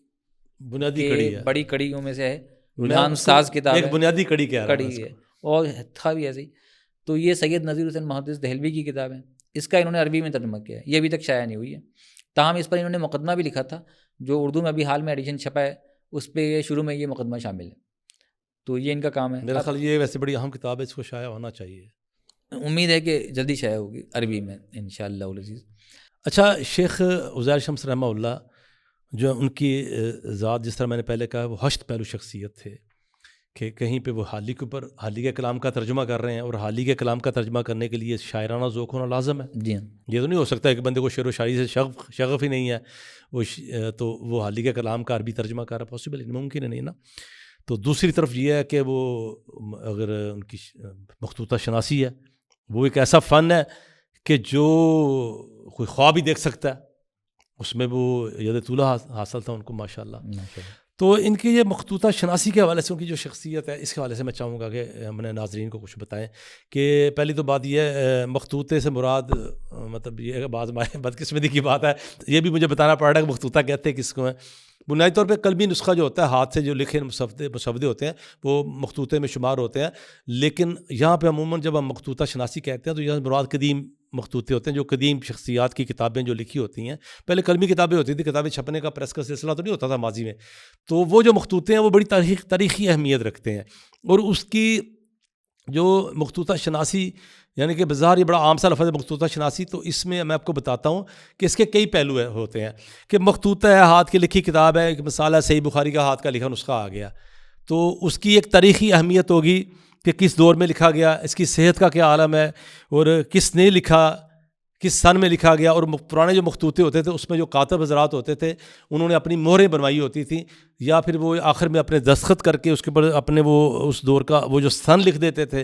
بنیادی کڑی ہے، بڑی کڑیوں میں سے ہے، رجحان ساز کتاب ہے، ایک بنیادی کڑی ہے اور تھا بھی ایسے ہی. تو یہ سید نذیر حسین محدث دہلوی کی کتاب ہے. اس کا انہوں نے عربی میں ترجمہ کیا ہے. یہ ابھی تک شائع نہیں ہوئی ہے. تاہم اس پر انہوں نے مقدمہ بھی لکھا تھا جو اردو میں ابھی حال میں ایڈیشن چھپا ہے، اس پہ شروع میں یہ مقدمہ شامل ہے. تو یہ ان کا کام ہے. میرا خیال یہ ویسے بڑی اہم کتاب ہے، اس کو شائع ہونا چاہیے. امید ہے کہ جلدی شائع ہوگی عربی میں انشاءاللہ العزیز. اچھا، شیخ عزیر شمس رحمہ اللہ جو ان کی ذات، جس طرح میں نے پہلے کہا، وہ ہشت پہلو شخصیت تھے کہ کہیں پہ وہ حالی کے اوپر حالی کے کلام کا ترجمہ کر رہے ہیں، اور حالی کے کلام کا ترجمہ کرنے کے لیے شاعرانہ ذوق ہونا لازم ہے. جی ہاں. یہ تو نہیں ہو سکتا کہ بندے کو شعر و شاعری سے شغف ہی نہیں ہے، تو وہ حالی کے کلام کا عربی ترجمہ کر رہا ہے، پاسبل ممکن نہیں نا. تو دوسری طرف یہ ہے کہ وہ اگر ان کی مخطوطہ شناسی ہے، وہ ایک ایسا فن ہے کہ جو کوئی خواب ہی دیکھ سکتا ہے، اس میں وہ ید طولہ حاصل تھا ان کو ماشاءاللہ. تو ان کی یہ مخطوطہ شناسی کے حوالے سے ان کی جو شخصیت ہے اس کے حوالے سے میں چاہوں گا کہ ہم نے ناظرین کو کچھ بتائیں کہ پہلی تو بات یہ ہے مخطوطے سے مراد مطلب یہ بعض بدقسمتی کی بات ہے، یہ بھی مجھے بتانا پڑ رہا ہے کہ مخطوطہ کہتے ہیں کس کو ہیں۔ بنیادی طور پہ قلمی نسخہ جو ہوتا ہے ہاتھ سے جو لکھے مسودے ہوتے ہیں وہ مخطوطے میں شمار ہوتے ہیں، لیکن یہاں پہ عموماً جب ہم مخطوطہ شناسی کہتے ہیں تو یہاں مراد قدیم مخطوطے ہوتے ہیں، جو قدیم شخصیات کی کتابیں جو لکھی ہوتی ہیں۔ پہلے قلمی کتابیں ہوتی تھیں، کتابیں چھپنے کا پریس کا سلسلہ تو نہیں ہوتا تھا ماضی میں، تو وہ جو مخطوطے ہیں وہ بڑی تاریخی اہمیت رکھتے ہیں۔ اور اس کی جو مخطوطہ شناسی یعنی کہ بظاہر یہ بڑا عام سا لفظ ہے مخطوطہ شناسی، تو اس میں میں آپ کو بتاتا ہوں کہ اس کے کئی پہلو ہوتے ہیں کہ مخطوطہ ہے، ہاتھ کی لکھی کتاب ہے، ایک مثال ہے صحیح بخاری کا ہاتھ کا لکھا نسخہ آ گیا، تو اس کی ایک تاریخی اہمیت ہوگی کہ کس دور میں لکھا گیا، اس کی صحت کا کیا عالم ہے، اور کس نے لکھا، کس سن میں لکھا گیا۔ اور پرانے جو مخطوطے ہوتے تھے اس میں جو کاتب حضرات ہوتے تھے انہوں نے اپنی مہریں بنوائی ہوتی تھیں، یا پھر وہ آخر میں اپنے دستخط کر کے اس کے اوپر اپنے وہ اس دور کا وہ جو سن لکھ دیتے تھے۔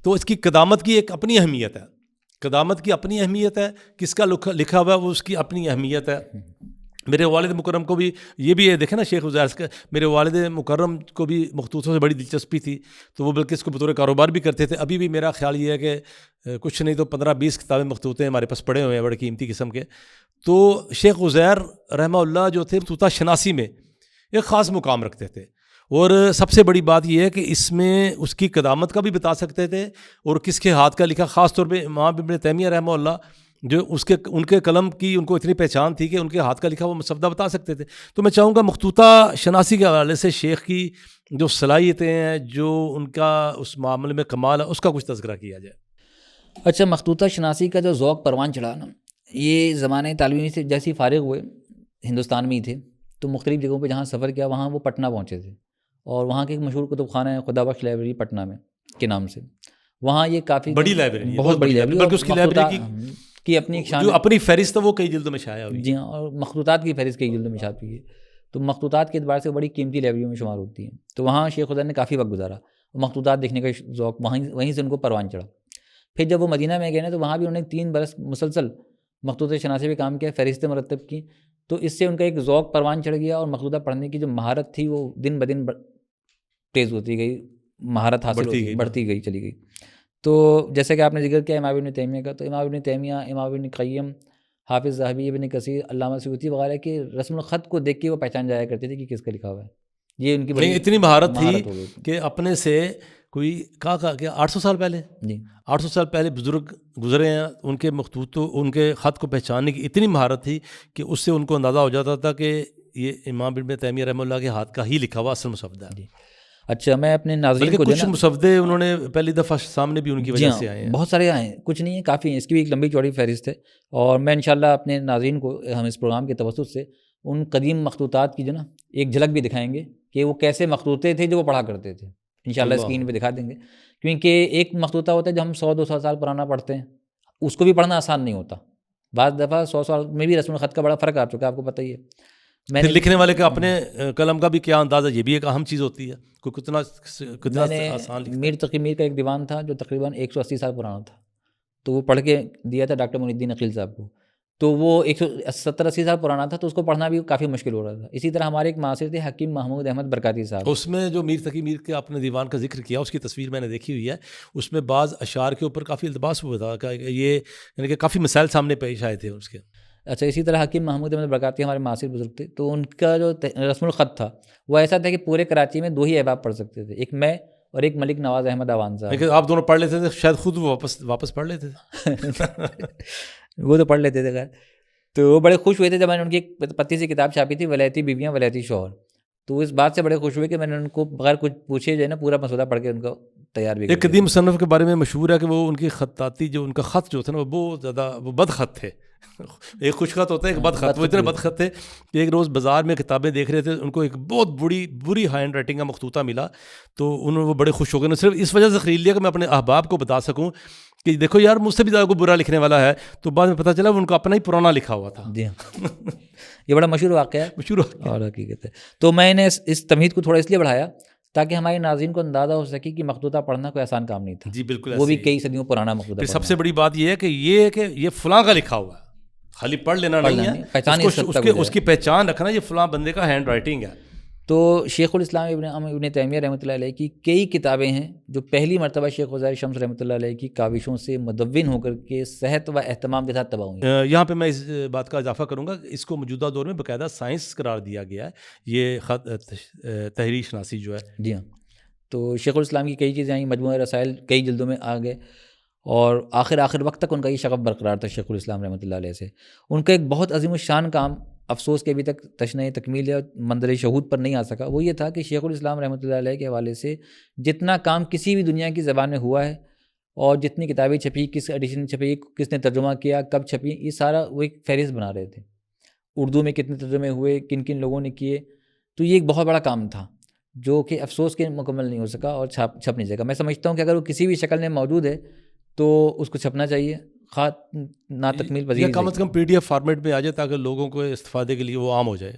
تو اس کی قدامت کی ایک اپنی اہمیت ہے، قدامت کی اپنی اہمیت ہے، کس کا لکھا ہوا ہے وہ اس کی اپنی اہمیت ہے۔ میرے والد مکرم کو بھی یہ بھی دیکھیں نا شیخ عزیر کا، میرے والد مکرم کو بھی مخطوطوں سے بڑی دلچسپی تھی، تو وہ بلکہ اس کو بطور کاروبار بھی کرتے تھے۔ ابھی بھی میرا خیال یہ ہے کہ کچھ نہیں تو 15-20 کتابیں مخطوطے ہمارے پاس پڑے ہوئے ہیں بڑے قیمتی قسم کے۔ تو شیخ عزیر رحمہ اللہ جو تھے مخطوطہ شناسی میں ایک خاص مقام رکھتے تھے، اور سب سے بڑی بات یہ ہے کہ اس میں اس کی قدامت کا بھی بتا سکتے تھے اور کس کے ہاتھ کا لکھا۔ خاص طور پہ امام ابن تیمیہ رحمہ اللہ جو ان کے قلم کی ان کو اتنی پہچان تھی کہ ان کے ہاتھ کا لکھا وہ مسودہ بتا سکتے تھے۔ تو میں چاہوں گا مخطوطہ شناسی کے حوالے سے شیخ کی جو صلاحیتیں ہیں، جو ان کا اس معاملے میں کمال ہے، اس کا کچھ تذکرہ کیا جائے۔ اچھا، مخطوطہ شناسی کا جو ذوق پروان چڑھا نا، یہ زمانے تعلیمی سے جیسے فارغ ہوئے ہندوستان میں ہی تھے، تو مختلف جگہوں پہ جہاں سفر کیا وہاں وہ پٹنہ پہنچے تھے، اور وہاں کے ایک مشہور کتب خانہ ہے خدا بخش لائبریری پٹنہ میں کے نام سے، وہاں یہ کافی بڑی لائبریری، بہت بڑی لائبریری، بلکہ اس کی لائبریری کی اپنی ایک شان، جو اپنی فہرست ہے وہ کئی جلدوں میں شائع ہوئی۔ جی ہاں، اور مخطوطات کی فہرست کئی جلدوں میں چھاپی ہوئی ہے، تو مخطوطات کے اعتبار سے بڑی قیمتی لائبریریوں میں شمار ہوتی ہیں۔ تو وہاں شیخ عزیر نے کافی وقت گزارا، مخطوطات دیکھنے کا ذوق وہیں سے ان کو پروان چڑھا۔ پھر جب وہ مدینہ میں گئے نا تو وہاں بھی انہوں نے 3 برس مسلسل مخطوطہ شناسی پہ کام کیا، فہرستیں مرتب کی، تو اس سے ان کا ایک ذوق پروان چڑھ گیا، اور مخطوطہ پڑھنے کی جو مہارت تھی وہ دن بدن تیز ہوتی گئی، مہارت حاصل بڑھتی گئی چلی گئی۔ تو جیسے کہ آپ نے ذکر کیا امام ابن تیمیہ کا، تو امام ابن تیمیہ، امام ابن قیم، حافظ ذہبی، ابن کثیر، علامہ سیوطی وغیرہ کے رسم الخط کو دیکھ کے وہ پہچان جایا کرتے تھے کہ کس کا لکھا ہوا ہے۔ یہ ان کی بڑی اتنی مہارت تھی کہ اپنے سے کوئی کہا کہ 800 سال پہلے، جی 800 سال پہلے بزرگ گزرے ہیں، ان کے مخطوطوں ان کے خط کو پہچاننے کی اتنی مہارت تھی کہ اس سے ان کو اندازہ ہو جاتا تھا کہ یہ امام ابن تیمیہ رحمہ اللہ کے ہاتھ کا ہی لکھا ہوا اصل مسودہ ہے۔ اچھا، میں اپنے ناظرین کو کچھ مسودے انہوں نے پہلی دفعہ سامنے بھی ان کی وجہ سے آئے ہیں، بہت سارے آئے ہیں، کچھ نہیں ہے، کافی ہیں، اس کی بھی ایک لمبی چوڑی فہرست ہے، اور میں انشاءاللہ اپنے ناظرین کو ہم اس پروگرام کے توسط سے ان قدیم مخطوطات کی جو نا ایک جھلک بھی دکھائیں گے کہ وہ کیسے مخطوطے تھے جو وہ پڑھا کرتے تھے، انشاءاللہ اسکرین پہ دکھا دیں گے، کیونکہ ایک مخطوطہ ہوتا ہے جو ہم 100-200 سال پرانا پڑھتے ہیں، اس کو بھی پڑھنا آسان نہیں ہوتا، بعض دفعہ 100 سال میں بھی رسم الخط کا بڑا فرق آ چکا ہے، آپ کو پتہ ہی ہے۔ پھر لکھنے والے کا اپنے قلم کا بھی کیا اندازہ، یہ بھی ایک اہم چیز ہوتی ہے، کوئی کتنا آسان لکھتا ہے۔ میر تقی میر کا ایک دیوان تھا جو تقریباً 180 سال پرانا تھا، تو وہ پڑھ کے دیا تھا ڈاکٹر معین الدین عقیل صاحب کو، تو وہ 170-80 سال پرانا تھا، تو اس کو پڑھنا بھی کافی مشکل ہو رہا تھا۔ اسی طرح ہمارے ایک معاصر تھے حکیم محمود احمد برکاتی صاحب، اس میں جو میر تقی میر کے آپ نے دیوان کا ذکر کیا، اس کی تصویر میں نے دیکھی ہوئی ہے، اس میں بعض اشعار کے اوپر کافی التباس ہوا تھا کہ یہ یعنی کہ کافی مسائل سامنے پیش آئے تھے اس کے۔ اچھا، اسی طرح حکیم محمود احمد برکاتی ہمارے معاصر بزرگ تھے، تو ان کا جو رسم الخط تھا وہ ایسا تھا کہ پورے کراچی میں 2 ہی احباب پڑھ سکتے تھے، ایک میں اور ایک ملک نواز احمد اوان صاحب۔ لیکن آپ دونوں پڑھ لیتے تھے، شاید خود وہ واپس پڑھ لیتے تھے۔ وہ تو پڑھ لیتے تھے، خیر تو وہ بڑے خوش ہوئے تھے جب میں نے ان کی ایک پتلی سی کتاب چھاپی تھی ولیتی بیویاں ولیتی شوہر، تو اس بات سے بڑے خوش ہوئے کہ میں نے ان کو بغیر کچھ پوچھے جو ہے نا پورا مسودہ پڑھ کے ان کو تیار بھی کیا۔ ایک قدیم مصنف کے بارے میں مشہور ہے کہ وہ ان کی خطاطی جو ان کا خط جو تھا نا وہ بہت زیادہ وہ بد خط تھے، ایک خوش خط ہوتا ہے ایک بد خط، وہ اتنے بد خط تھے کہ ایک روز بازار میں کتابیں دیکھ رہے تھے، ان کو ایک بہت بری ہینڈ رائٹنگ کا مخطوطہ ملا، تو انہوں نے وہ بڑے خوش ہو گئے، صرف اس وجہ سے خرید لیا کہ میں اپنے احباب کو بتا سکوں کہ دیکھو یار مجھ سے بھی زیادہ کوئی برا لکھنے والا ہے، تو بعد میں پتہ چلا وہ ان کو اپنا ہی پرانا لکھا ہوا تھا۔ جی ہاں، یہ بڑا مشہور واقعہ ہے، مشہور اور حقیقت ہے۔ تو میں نے اس تمہید کو تھوڑا اس لیے بڑھایا تاکہ ہمارے ناظرین کو اندازہ ہو سکے کہ مخطوطہ پڑھنا کوئی آسان کام نہیں تھا۔ جی بالکل، وہ بھی کئی صدیوں پرانا مخطوطہ۔ سب سے بڑی بات یہ ہے کہ یہ فلاں کا لکھا ہوا ہے، خالی پڑھ لینا نہیں ہے، اس کی پہچان رکھنا، یہ فلاں بندے کا ہینڈ رائٹنگ ہے۔ تو شیخ الاسلام ابن تیمیہ رحمۃ اللہ علیہ کی کئی کتابیں ہیں جو پہلی مرتبہ شیخ عزیر شمس رحمۃ اللہ علیہ کی کاوشوں سے مدون ہو کر کے صحت و اہتمام کے ساتھ تباہ ہوئی. یہاں پہ میں اس بات کا اضافہ کروں گا، اس کو موجودہ دور میں باقاعدہ سائنس قرار دیا گیا ہے، یہ خط تحریر شناسی جو ہے. جی ہاں. تو شیخ الاسلام کی کئی چیزیں آئیں، مجموعہ رسائل کئی جلدوں میں آ گئے، اور آخر وقت تک ان کا یہ شغف برقرار تھا شیخ الاسلام رحمۃ اللہ علیہ سے. ان کا ایک بہت عظیم الشان کام، افسوس کہ ابھی تک تشنہ تکمیل یا منظر شہود پر نہیں آ سکا، وہ یہ تھا کہ شیخ الاسلام رحمۃ اللہ علیہ کے حوالے سے جتنا کام کسی بھی دنیا کی زبان میں ہوا ہے، اور جتنی کتابیں چھپی، کس ایڈیشن چھپی، کس نے ترجمہ کیا، کب چھپی، یہ سارا وہ ایک فہرست بنا رہے تھے. اردو میں کتنے ترجمے ہوئے، کن کن لوگوں نے کیے. تو یہ ایک بہت بڑا کام تھا جو کہ افسوس کے مکمل نہیں ہو سکا اور چھپ نہیں سکا. میں سمجھتا ہوں کہ اگر وہ کسی بھی شکل میں موجود ہے تو اس کو چھپنا چاہیے، خواہ نا تکمیل پذیر، یا کم از کم PDF فارمیٹ میں آ جائے تاکہ لوگوں کو استفادے کے لیے وہ عام ہو جائے.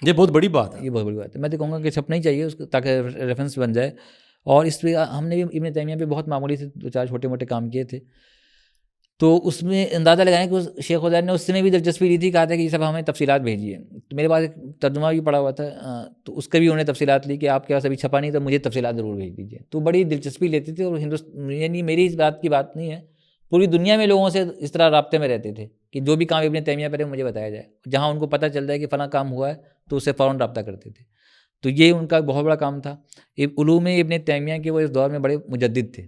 یہ بہت بڑی بات ہے. یہ بہت بڑی بات ہے. میں تو کہوں گا کہ چھپنا ہی چاہیے اس کو، تاکہ ریفرنس بن جائے. اور اس پہ ہم نے بھی ابن تیمیہ پہ بہت معمولی سے 2-4 چھوٹے موٹے کام کیے تھے. تو اس میں اندازہ لگائیں کہ شیخ عزیر نے اس میں بھی دلچسپی لی تھی، کہا تھا کہ یہ سب ہمیں تفصیلات بھیجیے. تو میرے پاس ایک ترجمہ بھی پڑا ہوا تھا، تو اس کا بھی انہوں نے تفصیلات لی کہ آپ کے پاس ابھی چھپا نہیں، تو مجھے تفصیلات ضرور بھیج دیجیے. تو بڑی دلچسپی لیتے تھے. اور یعنی میری اس بات کی بات نہیں ہے، پوری دنیا میں لوگوں سے اس طرح رابطے میں رہتے تھے کہ جو بھی کام ابن تیمیہ پر ہے مجھے بتایا جائے. جہاں ان کو پتہ چل جائے کہ فلاں کام ہوا ہے تو اس سے فوراً رابطہ کرتے تھے. تو یہ ان کا بہت بڑا کام تھا. علوم ابن تیمیہ کے وہ اس دور میں بڑے مجدد تھے.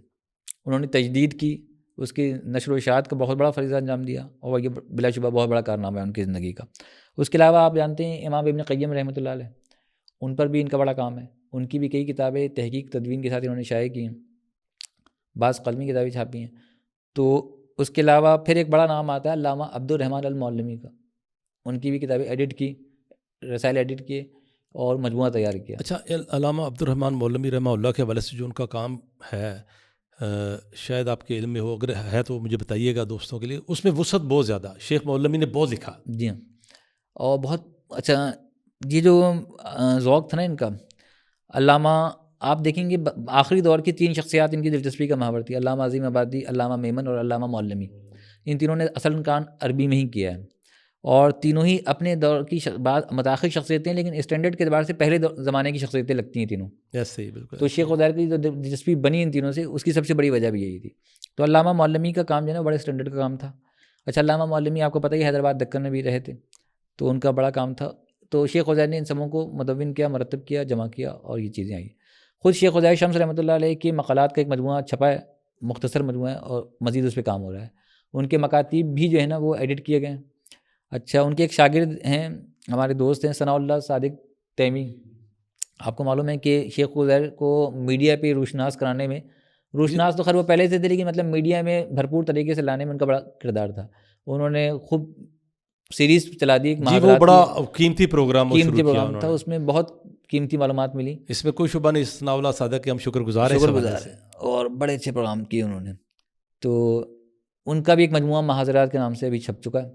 انہوں نے تجدید کی، اس کی نشر و اشاعت کا بہت بڑا فریضہ انجام دیا، اور یہ بلا شبہ بہت بڑا کارنامہ ہے ان کی زندگی کا. اس کے علاوہ آپ جانتے ہیں امام ابن قیم رحمۃ اللہ علیہ، ان پر بھی ان کا بڑا کام ہے. ان کی بھی کئی کتابیں تحقیق تدوین کے ساتھ انہوں نے شائع کی ہیں، بعض قلمی کتابیں چھاپی ہیں. تو اس کے علاوہ پھر ایک بڑا نام آتا ہے علامہ عبد الرحمن المعلمی کا. ان کی بھی کتابیں ایڈٹ کی، رسائل ایڈٹ کیے اور مجموعہ تیار کیا. اچھا، علامہ عبد الرحمن مولوی رحمہ اللہ کے حوالے سے جو ان کا کام ہے، شاید آپ کے علم میں ہو، اگر ہے تو مجھے بتائیے گا دوستوں کے لیے. اس میں وسعت بہت زیادہ، شیخ مولوی نے بہت لکھا. جی ہاں، اور بہت اچھا یہ جو ذوق تھا نا ان کا. علامہ آپ دیکھیں گے آخری دور کی 3 شخصیات ان کی دلچسپی کا محور تھی، علامہ عظیم آبادی، علامہ میمن اور علامہ مولوی. ان تینوں نے اصل کام عربی میں ہی کیا ہے، اور تینوں ہی اپنے دور کی متاخر شخصیتیں، لیکن اسٹینڈرڈ کے اعتبار سے پہلے زمانے کی شخصیتیں لگتی ہیں تینوں. ایسے ہی بالکل. تو شیخ عزیر کی جو دلچسپی بنی ان تینوں سے، اس کی سب سے بڑی وجہ بھی یہی تھی. تو علامہ مولوی کا کام جو ہے نا بڑے اسٹینڈرڈ کا کام تھا. اچھا، علامہ مولوی آپ کو پتہ ہی حیدرآباد دکن میں بھی رہے تھے، تو ان کا بڑا کام تھا. تو شیخ عزیر نے ان سبوں کو مدون کیا، مرتب کیا، جمع کیا، اور یہ چیزیں آئیں. خود شیخ عزیر شمس رحمۃ اللہ علیہ کے مقالات کا ایک مجموعہ چھپا ہے، مختصر مجموعہ ہے، اور مزید اس پہ کام ہو رہا ہے. ان کے مکاتیب بھی جو ہے نا وہ ایڈٹ کیے گئے ہیں. اچھا، ان کے ایک شاگرد ہیں، ہمارے دوست ہیں، ثناء اللہ صادق تیمی. آپ کو معلوم ہے کہ شیخ عزیر کو میڈیا پہ روشناس کرانے میں، روشناس تو خیر وہ پہلے سے تھے، لیکن مطلب میڈیا میں بھرپور طریقے سے لانے میں ان کا بڑا کردار تھا. انہوں نے خوب سیریز چلا دی، جی وہ بڑا قیمتی پروگرام تھا، اس میں بہت قیمتی معلومات ملی. اس میں کوئی شبہ نہیں، ثناء اللہ صادق کے ہم شکر گزار ہیں، اور بڑے اچھے پروگرام کیے انہوں نے. تو ان کا بھی ایک مجموعہ محاضرات کے نام سے ابھی چھپ چکا ہے.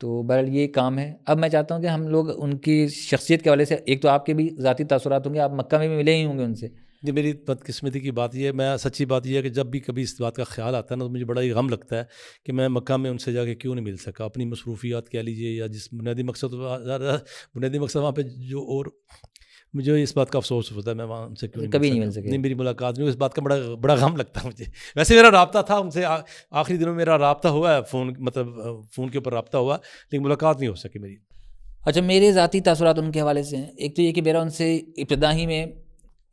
تو بہرحال یہ کام ہے. اب میں چاہتا ہوں کہ ہم لوگ ان کی شخصیت کے حوالے سے، ایک تو آپ کے بھی ذاتی تاثرات ہوں گے، آپ مکہ میں بھی ملے ہی ہوں گے ان سے. یہ میری بدقسمتی کی بات یہ ہے، میں سچی بات یہ ہے کہ جب بھی کبھی اس بات کا خیال آتا ہے نا تو مجھے بڑا ہی غم لگتا ہے کہ میں مکہ میں ان سے جا کے کیوں نہیں مل سکا. اپنی مصروفیات کہہ لیجیے یا جس بنیادی مقصد وہاں پہ جو، اور مجھے اس بات کا افسوس ہوتا ہے میں وہاں ان سے کیوں کبھی نہیں مل سکے. نہیں، میری ملاقات نہیں، اس بات کا بڑا غم لگتا ہے مجھے. ویسے میرا رابطہ تھا ان سے، آخری دنوں میں میرا رابطہ ہوا ہے، فون کے اوپر رابطہ ہوا، لیکن ملاقات نہیں ہو سکی میری. اچھا، میرے ذاتی تاثرات ان کے حوالے سے ہیں. ایک تو یہ کہ میرا ان سے ابتدا ہی میں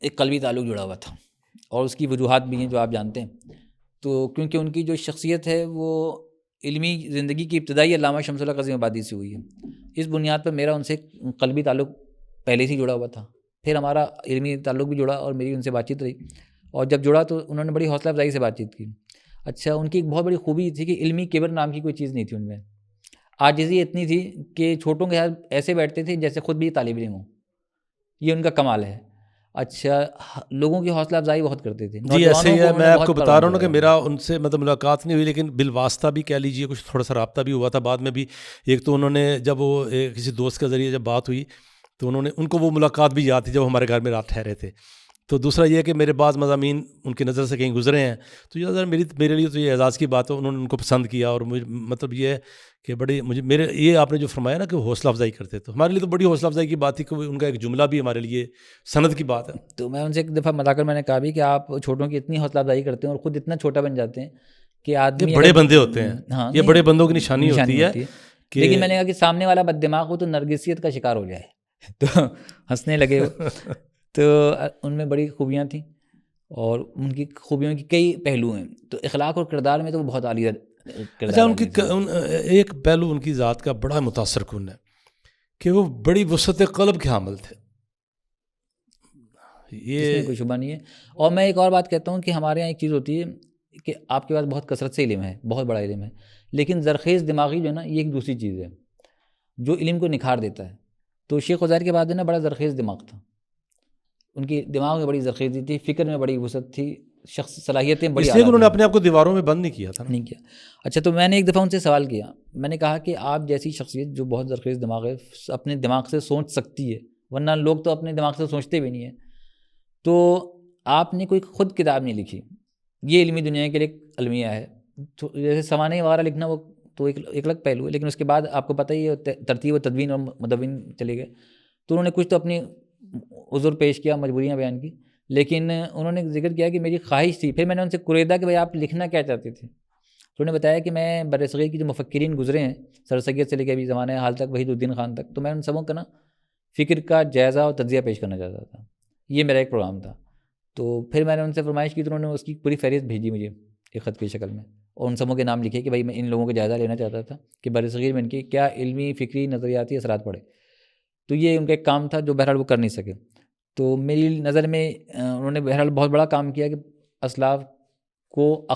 ایک قلبی تعلق جڑا ہوا تھا، اور اس کی وجوہات بھی ہیں جو آپ جانتے ہیں. تو کیونکہ ان کی جو شخصیت ہے وہ علمی زندگی کی ابتدائی علامہ شمس اللہ قاسم آبادی سے ہوئی ہے. اس بنیاد پر میرا ان سے قلبی تعلق پہلے سے جڑا ہوا تھا. پھر ہمارا علمی تعلق بھی جڑا اور میری ان سے بات چیت رہی، اور جب جڑا تو انہوں نے بڑی حوصلہ افزائی سے بات چیت کی. اچھا، ان کی ایک بہت بڑی خوبی تھی کہ علمی کبر نام کی کوئی چیز نہیں تھی ان میں. عاجزی اتنی تھی کہ چھوٹوں کے ساتھ ایسے بیٹھتے تھے جیسے خود بھی طالب علم ہوں. یہ ان کا کمال ہے. اچھا، لوگوں کی حوصلہ افزائی بہت کرتے تھے. جی ایسے ہی ہے، میں آپ کو بتا رہا ہوں کہ میرا ان سے مطلب ملاقات نہیں ہوئی، لیکن بالواسطہ بھی کہہ لیجیے کچھ تھوڑا سا رابطہ بھی ہوا تھا بعد میں بھی. ایک تو انہوں نے جب وہ کسی دوست کے ذریعے جب بات ہوئی تو ان کو وہ ملاقات بھی یاد تھی جب ہمارے گھر میں رات ٹھہرے تھے. تو دوسرا یہ ہے کہ میرے بعض مضامین ان کی نظر سے کہیں گزرے ہیں، تو یہ میرے لیے تو یہ اعزاز کی بات ہے، انہوں نے ان کو پسند کیا، اور مجھے مطلب یہ ہے کہ بڑی مجھے میرے یہ آپ نے جو فرمایا نا کہ حوصلہ افزائی کرتے، تو ہمارے لیے تو بڑی حوصلہ افزائی کی بات تھی کہ ان کا ایک جملہ بھی ہمارے لیے سند کی بات ہے۔ تو میں ان سے ایک دفعہ مذاق کر میں نے کہا بھی کہ آپ چھوٹوں کی اتنی حوصلہ افزائی کرتے ہیں اور خود اتنا چھوٹا بن جاتے ہیں کہ آدمی یہ بڑے بندے ہوتے ہیں، ہاں یہ بڑے بندوں کی نشانی ہوتی ہے کہ لیکن میں نے کہا کہ سامنے والا بد دماغ ہو تو نرگسیت کا شکار ہو جائے، تو ہنسنے لگے وہ۔ تو ان میں بڑی خوبیاں تھیں اور ان کی خوبیوں کی کئی پہلو ہیں، تو اخلاق اور کردار میں تو وہ بہت عالیہ اچھا، ان کی کردار۔ ایک پہلو ان کی ذات کا بڑا متاثر کن ہے کہ وہ بڑی وسعت قلب کے حامل تھے، اس میں کوئی شبہ نہیں ہے۔ اور میں ایک اور بات کہتا ہوں کہ ہمارے یہاں ایک چیز ہوتی ہے کہ آپ کے پاس بہت کثرت سے علم ہے، بہت بڑا علم ہے، لیکن زرخیز دماغی جو ہے نا، یہ ایک دوسری چیز ہے جو علم کو نکھار دیتا ہے۔ تو شیخ عزیر کے بعد جو ہے نا بڑا زرخیز دماغ تھا، ان کی دماغ میں بڑی زرخیزی تھی، فکر میں بڑی وسعت تھی، شخص صلاحیتیں بڑی اس لیے اعلیٰ انہوں نے تھیں۔ اپنے آپ کو دیواروں میں بند نہیں کیا تھا نا۔ نہیں کیا۔ اچھا، تو میں نے ایک دفعہ ان سے سوال کیا، میں نے کہا کہ آپ جیسی شخصیت جو بہت زرخیز دماغ ہے، اپنے دماغ سے سوچ سکتی ہے، ورنہ لوگ تو اپنے دماغ سے سوچتے بھی نہیں ہیں، تو آپ نے کوئی خود کتاب نہیں لکھی، یہ علمی دنیا کے لیے ایک المیہ ہے۔ تو جیسے سوانح وغیرہ لکھنا وہ تو ایک الگ پہلو ہے، لیکن اس کے بعد آپ کو پتہ ہی ہے ترتیب و تدوین اور مدون چلے گئے، تو انہوں نے کچھ تو اپنی عذر پیش کیا، مجبوریاں بیان کی، لیکن انہوں نے ذکر کیا کہ میری خواہش تھی۔ پھر میں نے ان سے قریدا کہ بھائی آپ لکھنا کیا چاہتے تھے؟ تو انہوں نے بتایا کہ میں برصغیر کی جو مفکرین گزرے ہیں، سر سید سے لے کے ابھی زمانہ حال تک، وحید الدین خان تک، تو میں ان سبوں کا نا فکر کا جائزہ اور تجزیہ پیش کرنا چاہتا تھا، یہ میرا ایک پروگرام تھا۔ تو پھر میں نے ان سے فرمائش کی، تو انہوں نے اس کی پوری فہرست بھیجی مجھے ایک خط کی شکل میں، اور ان سبوں کے نام لکھے کہ بھائی میں ان لوگوں کا جائزہ لینا چاہتا تھا کہ برصغیر میں ان کے کیا علمی، فکری، نظریاتی اثرات پڑے۔ تو یہ ان کا ایک کام تھا جو بہرحال وہ کر نہیں سکے۔ تو میری نظر میں انہوں نے بہرحال بہت بڑا کام کیا کہ اسلاف کو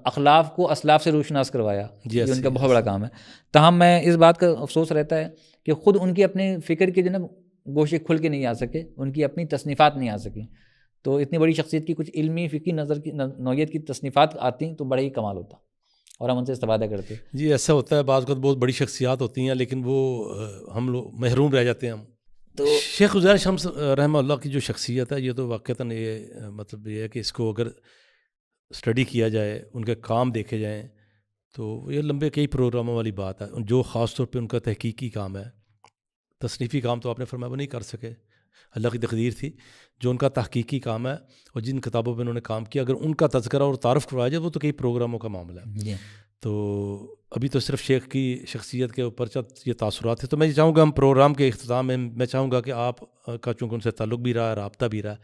اخلاف کو اسلاف سے روشناس کروایا، یہ ان کا بہت بڑا کام ہے۔ تاہم میں اس بات کا افسوس رہتا ہے کہ خود ان کی اپنے فکر کے جو نا گوشے کھل کے نہیں آ سکے، ان کی اپنی تصنیفات نہیں آ سکیں۔ تو اتنی بڑی شخصیت کی کچھ علمی، فکری نظر کی نوعیت کی تصنیفات آتی تو بڑا ہی کمال ہوتا اور ہم ان سے استفادہ کرتے۔ جی ایسا ہوتا ہے، بعض وقت بہت بڑی شخصیات ہوتی ہیں لیکن وہ ہم لوگ محروم رہ جاتے ہیں ہم۔ تو شیخ عزیر شمس رحمہ اللہ کی جو شخصیت ہے، یہ تو واقعتاً یہ مطلب یہ ہے کہ اس کو اگر اسٹڈی کیا جائے، ان کے کام دیکھے جائیں، تو یہ لمبے کئی پروگراموں والی بات ہے، جو خاص طور پہ ان کا تحقیقی کام ہے، تصنیفی کام تو آپ نے فرمایا وہ نہیں کر سکے، اللہ کی تقدیر تھی۔ جو ان کا تحقیقی کام ہے اور جن کتابوں پہ انہوں نے کام کیا، اگر ان کا تذکرہ اور تعارف کروایا جائے، وہ تو کئی پروگراموں کا معاملہ ہے۔ تو ابھی تو صرف شیخ کی شخصیت کے اوپر یہ تاثرات ہیں، تو میں چاہوں گا ہم پروگرام کے اختتام میں چاہوں گا کہ آپ کا چونکہ ان سے تعلق بھی رہا ہے، رابطہ بھی رہا ہے،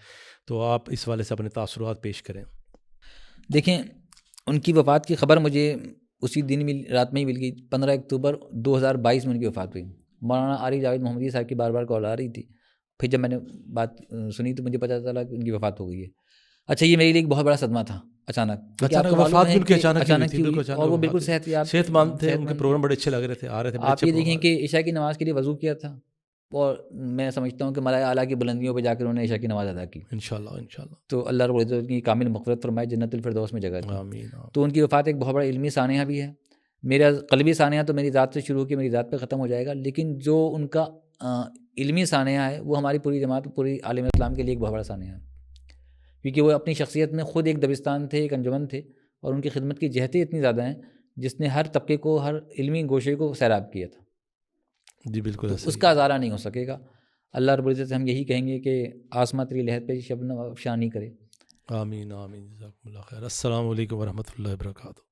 تو آپ اس والے سے اپنے تاثرات پیش کریں۔ دیکھیں، ان کی وفات کی خبر مجھے اسی دن رات میں ہی مل گئی، 15 اکتوبر 2022 میں ان کی وفات ہوئی۔ مولانا عارف جاوید محمدی صاحب کی بار بار کال آ رہی تھی، پھر جب میں نے بات سنی تو مجھے پتہ چلا کہ ان کی وفات ہو گئی ہے۔ اچھا، یہ میرے لیے ایک بہت بڑا صدمہ تھا، اچانک وفات بھی ان کی اچانک ہی ہوئی، اور وہ بالکل صحت مند تھے، ان کے پروگرام بڑے اچھے لگ رہے تھے، آ رہے تھے۔ آپ یہ دیکھیں کہ عشاء کی نماز کے لیے وضو کیا تھا، اور میں سمجھتا ہوں کہ ملائے اعلیٰ کی بلندیوں پہ جا کر انہوں نے عشاء کی نماز ادا کی، انشاءاللہ۔ تو اللہ رب العزت کی کامل مغفرت فرمائے، جنت الفردوس میں جگہ دی۔ آمین۔ تو ان کی وفات ایک بہت بڑا علمی سانحہ بھی ہے۔ میرا قلبی سانحہ تو میری ذات سے شروع ہو کے میری ذات پہ ختم ہو جائے گا، لیکن جو ان کا علمی سانحہ ہے وہ ہماری پوری جماعت، پوری عالم اسلام کے لیے ایک بہت بڑا سانحہ ہے، کیونکہ وہ اپنی شخصیت میں خود ایک دبستان تھے، ایک انجمن تھے، اور ان کی خدمت کی جہتیں اتنی زیادہ ہیں جس نے ہر طبقے کو، ہر علمی گوشے کو سیراب کیا تھا۔ جی بالکل، اس کا ازالہ نہیں ہو سکے گا۔ اللہ رب العزت سے ہم یہی کہیں گے کہ آسماں تیری لہر پہ شبنم افشانی کرے۔ آمین آمین، جزاکم اللہ خیر۔ السلام علیکم ورحمۃ اللہ وبرکاتہ۔